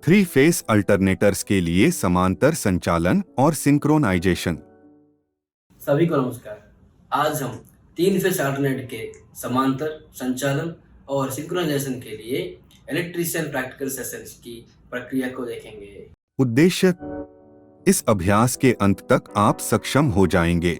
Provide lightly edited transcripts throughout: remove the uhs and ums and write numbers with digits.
Three phase alternators के लिए समांतर संचालन और सिंक्रोनाइजेशन। सभी को नमस्कार। आज हम तीन फेस अल्टरनेट के समांतर संचालन और सिंक्रोनाइजेशन के लिए इलेक्ट्रीशियन प्रैक्टिकल सेशंस की प्रक्रिया को देखेंगे। उद्देश्य, इस अभ्यास के अंत तक आप सक्षम हो जाएंगे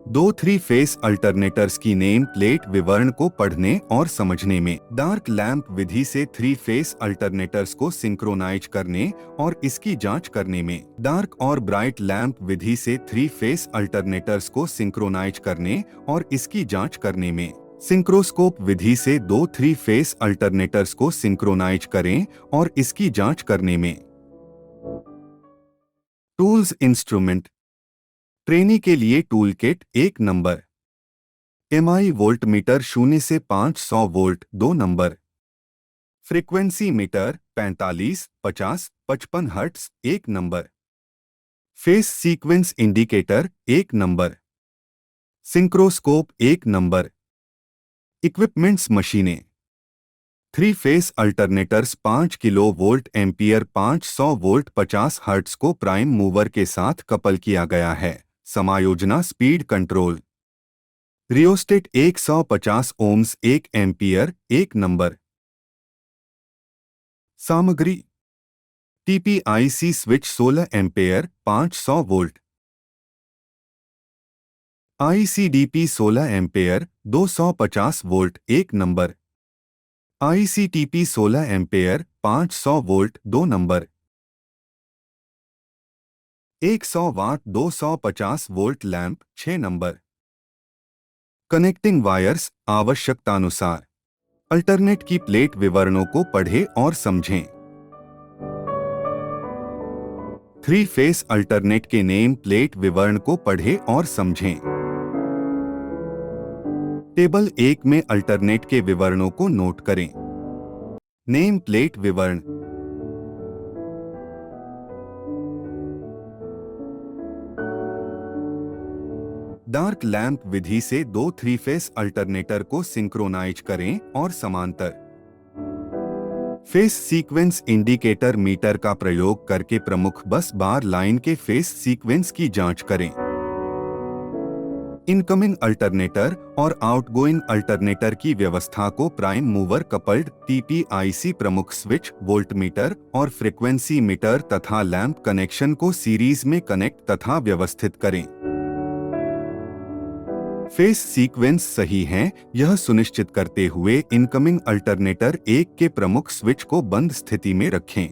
दो थ्री फेस अल्टरनेटर्स की नेम प्लेट विवरण को पढ़ने और समझने में, डार्क लैंप विधि से थ्री फेस अल्टरनेटर्स को सिंक्रोनाइज करने और इसकी जांच करने में, डार्क और ब्राइट लैंप विधि से थ्री फेस अल्टरनेटर्स को सिंक्रोनाइज करने और इसकी जांच करने में, सिंक्रोस्कोप विधि से दो थ्री फेस अल्टरनेटर्स को सिंक्रोनाइज करें और इसकी जांच करने में। Tools instrument. ट्रेनी के लिए tool kit 1 number, MI volt meter 0 से 500 volt 2 number, frequency meter 45, 50, 55 hertz 1 number, phase sequence indicator 1 number, synchroscope 1 number. Equipments मशीनें। Three phase alternators 5 kilo volt ampere 500 volt 50 hertz को प्राइम मूवर के साथ couple किया गया है। समायोजना speed control. Rheostat 150 ohms 1 ampere 1 number. सामग्री: TPIC switch 16 ampere 500 volt, ICDP 16 ampere 250 volt 1 number, ICTP 16 ampere 500 volt 2 number, 100 watt 250 volt lamp 6 number. Connecting wires आवश्यकतानुसार। Alternate की प्लेट विवरणों को पढ़ें और समझें। थ्री फेस अल्टरनेट के नेम प्लेट विवरण को पढ़ें और समझें। टेबल 1 में अल्टरनेट के विवरणों को नोट करें। नेम प्लेट विवरण। डार्क लैंप विधि से दो थ्री फेस अल्टरनेटर को सिंक्रोनाइज करें और समांतर। फेस सीक्वेंस इंडिकेटर मीटर का प्रयोग करके प्रमुख बस बार लाइन के फेस सीक्वेंस की जांच करें। इनकमिंग अल्टरनेटर और आउटगोइंग अल्टरनेटर की व्यवस्था को प्राइम मूवर कपल्ड टीपीआईसी प्रमुख स्विच, वोल्टमीटर और फ्रीक्वेंसी मीटर तथा लैंप कनेक्शन को सीरीज में कनेक्ट तथा व्यवस्थित करें। फेस सीक्वेंस सही है, यह सुनिश्चित करते हुए इनकमिंग अल्टरनेटर 1 के प्रमुख स्विच को बंद स्थिति में रखें।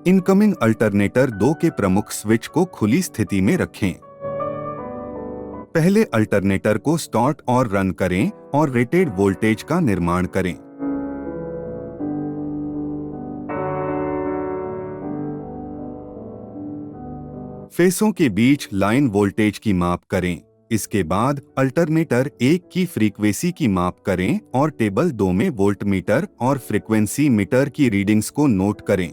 इनकमिंग अल्टरनेटर 2 के प्रमुख स्विच को खुली स्थिति में रखें। पहले अल्टरनेटर को स्टार्ट और रन करें और रेटेड वोल्टेज का निर्माण करें। फेसों के बीच लाइन वोल्टेज की माप करें। इसके बाद अल्टरनेटर 1 की फ्रीक्वेंसी की माप करें और टेबल 2 में वोल्टमीटर और फ्रीक्वेंसी मीटर की रीडिंग्स को नोट करें।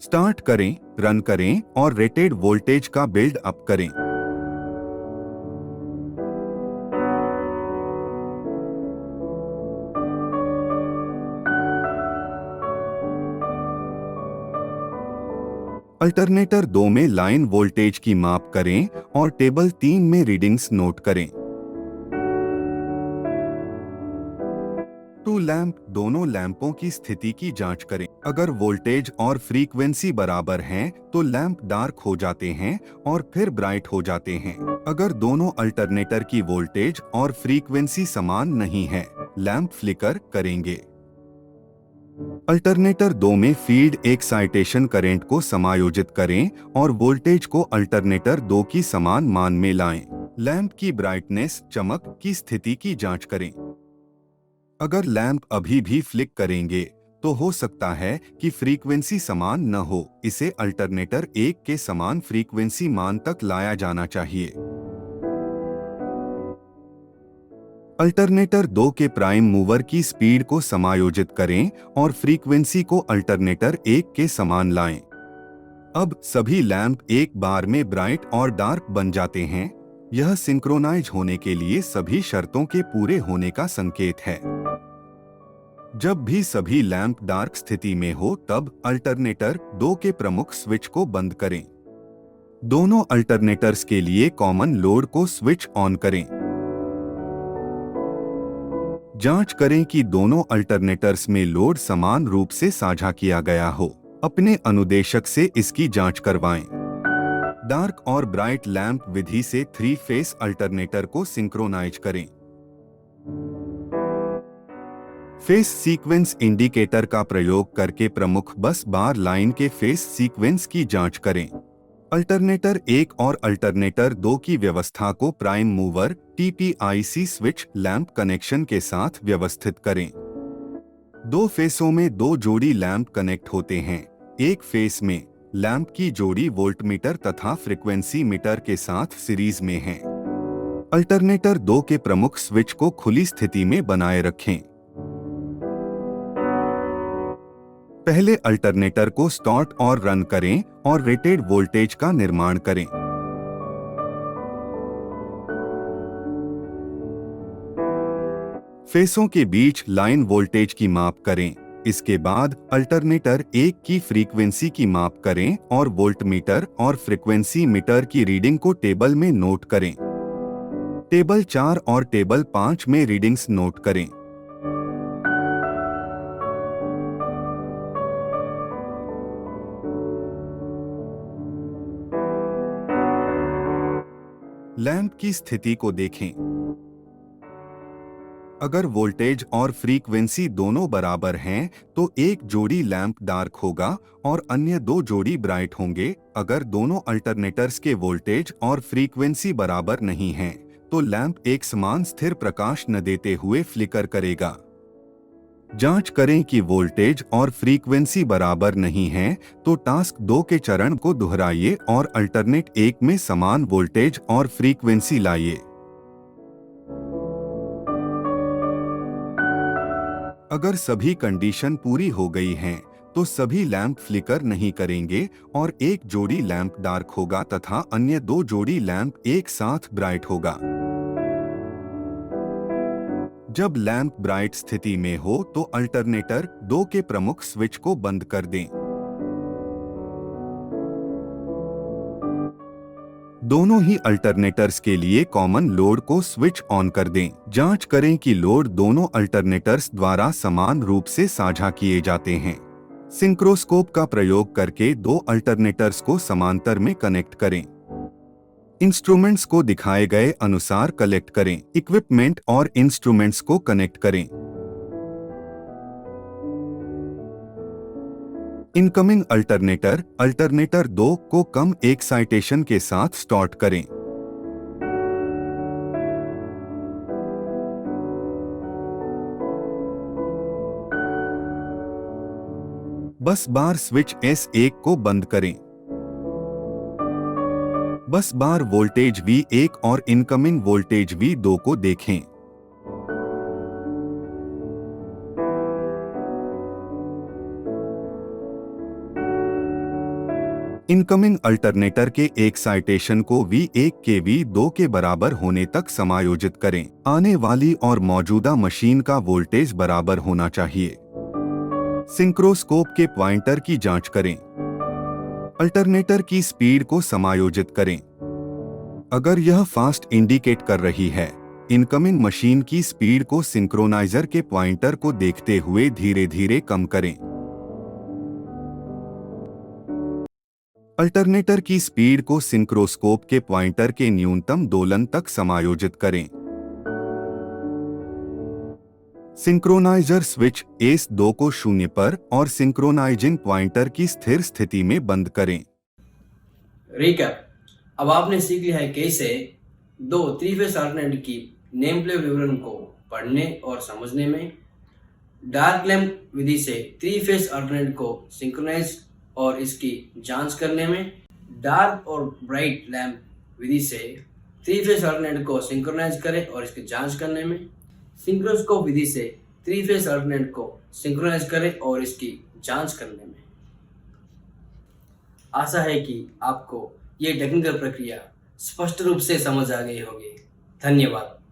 स्टार्ट करें, रन करें और रेटेड वोल्टेज का बिल्ड अप करें। अल्टरनेटर 2 में लाइन वोल्टेज की माप करें और टेबल 3 में रीडिंग्स नोट करें। टू लैंप, दोनों लैंपों की स्थिति की जांच करें। अगर वोल्टेज और फ्रीक्वेंसी बराबर हैं, तो लैंप डार्क हो जाते हैं और फिर ब्राइट हो जाते हैं। अगर दोनों अल्टरनेटर की वोल्टेज और फ्रीक्वेंसी समान नहीं है, लैंप फ्लिकर करेंगे। अल्टरनेटर 2 में फील्ड एक्साइटेशन करंट को समायोजित करें और वोल्टेज को अल्टरनेटर 2 की समान मान में लाएं। लैंप की ब्राइटनेस, चमक की स्थिति की जांच करें। अगर लैंप अभी भी फ्लिक करेंगे, तो हो सकता है कि फ्रीक्वेंसी समान न हो। इसे अल्टरनेटर 1 के समान फ्रीक्वेंसी मान तक लाया जाना चाहिए। अल्टरनेटर 2 के प्राइम मूवर की स्पीड को समायोजित करें और फ्रीक्वेंसी को अल्टरनेटर 1 के समान लाएं। अब सभी लैंप एक बार में ब्राइट और डार्क बन जाते हैं। यह सिंक्रोनाइज होने के लिए सभी शर्तों के पूरे होने का संकेत है। जब भी सभी लैंप डार्क स्थिति में हो तब अल्टरनेटर 2 के प्रमुख स्विच को बंद करें। दोनों अल्टरनेटर्स के लिए कॉमन लोड को स्विच ऑन करें। जांच करें कि दोनों अल्टरनेटर्स में लोड समान रूप से साझा किया गया हो। अपने अनुदेशक से इसकी जांच करवाएं। डार्क और ब्राइट लैंप विधि से 3 फेस अल्टरनेटर को सिंक्रोनाइज करें। फेस सीक्वेंस इंडिकेटर का प्रयोग करके प्रमुख बस बार लाइन के फेस सीक्वेंस की जांच करें। अल्टरनेटर 1 और अल्टरनेटर 2 की व्यवस्था को prime mover TPIC switch lamp connection के साथ व्यवस्थित करें। 2 फेसों में 2 जोड़ी लैंप कनेक्ट होते हैं। एक फेस में लैंप की जोड़ी वोल्टमीटर तथा फ्रीक्वेंसी मीटर के साथ सीरीज में है। अल्टरनेटर 2 के प्रमुख स्विच को खुली स्थिति में बनाए रखें। पहले अल्टरनेटर को स्टार्ट और रन करें और रेटेड वोल्टेज का निर्माण करें। फेसों के बीच लाइन वोल्टेज की माप करें। इसके बाद अल्टरनेटर 1 की फ्रीक्वेंसी की माप करें और वोल्टमीटर और फ्रीक्वेंसी मीटर की रीडिंग को टेबल में नोट करें। टेबल 4 और टेबल 5 में रीडिंग्स नोट करें। लैंप की स्थिति को देखें। अगर वोल्टेज और फ्रीक्वेंसी दोनों बराबर हैं, तो एक जोड़ी लैंप डार्क होगा और अन्य 2 जोड़ी ब्राइट होंगे। अगर दोनों अल्टरनेटर्स के वोल्टेज और फ्रीक्वेंसी बराबर नहीं हैं, तो लैंप एक समान स्थिर प्रकाश न देते हुए फ्लिकर करेगा। जांच करें कि वोल्टेज और फ्रीक्वेंसी बराबर नहीं है, तो टास्क 2 के चरण को दोहराइए और अल्टरनेट 1 में समान वोल्टेज और फ्रीक्वेंसी लाइए। अगर सभी कंडीशन पूरी हो गई हैं, तो सभी लैंप फ्लिकर नहीं करेंगे और एक जोड़ी लैंप डार्क होगा तथा अन्य 2 जोड़ी लैंप एक साथ ब्राइट होगा। जब लैंप ब्राइट स्थिति में हो तो अल्टरनेटर 2 के प्रमुख स्विच को बंद कर दें। दोनों ही अल्टरनेटर्स के लिए कॉमन लोड को स्विच ऑन कर दें। जांच करें कि लोड दोनों अल्टरनेटर्स द्वारा समान रूप से साझा किए जाते हैं। सिंक्रोस्कोप का प्रयोग करके 2 अल्टरनेटर्स को समांतर में कनेक्ट करें। इंस्ट्रूमेंट्स को दिखाए गए अनुसार कलेक्ट करें। इक्विपमेंट और इंस्ट्रूमेंट्स को कनेक्ट करें। इनकमिंग अल्टरनेटर 2 को कम एक्साइटेशन के साथ स्टार्ट करें। बस बार स्विच S1 को बंद करें। बस बार वोल्टेज V1 और इनकमिंग वोल्टेज V2 को देखें। इनकमिंग अल्टरनेटर के एक्साइटेशन को V1 के V2 के बराबर होने तक समायोजित करें। आने वाली और मौजूदा मशीन का वोल्टेज बराबर होना चाहिए। सिंक्रोस्कोप के पॉइंटर की जांच करें। अल्टरनेटर की स्पीड को समायोजित करें। अगर यह फास्ट इंडिकेट कर रही है, इनकमिंग मशीन की स्पीड को सिंक्रोनाइजर के पॉइंटर को देखते हुए धीरे धीरे कम करें। अल्टरनेटर की स्पीड को सिंक्रोस्कोप के पॉइंटर के न्यूनतम दोलन तक समायोजित करें। सिंक्रोनाइजर स्विच S2 को 0 पर और सिंक्रोनाइजिंग पॉइंटर की स्थिर स्थिति में बंद करें। रिकैप। अब आपने सीख लिया है कैसे 2 3 फेस अल्टरनेटर की नेम प्लेट विवरण को पढ़ने और समझने में, डार्क लैंप विधि से 3 फेस अल्टरनेटर को सिंक्रोनाइज और इसकी जांच करने में, डार्क और ब्राइट लैंप विधि से 3 फेस अल्टरनेटर को सिंक्रोनाइज करें और इसकी जांच करने में, सिंक्रोस्कोप विधि से 3 फेस अल्टरनेटर को सिंक्रोनाइज करें और इसकी जांच करने में। आशा है कि आपको ये टेक्निकल प्रक्रिया स्पष्ट रूप से समझ आ गई होगी। धन्यवाद।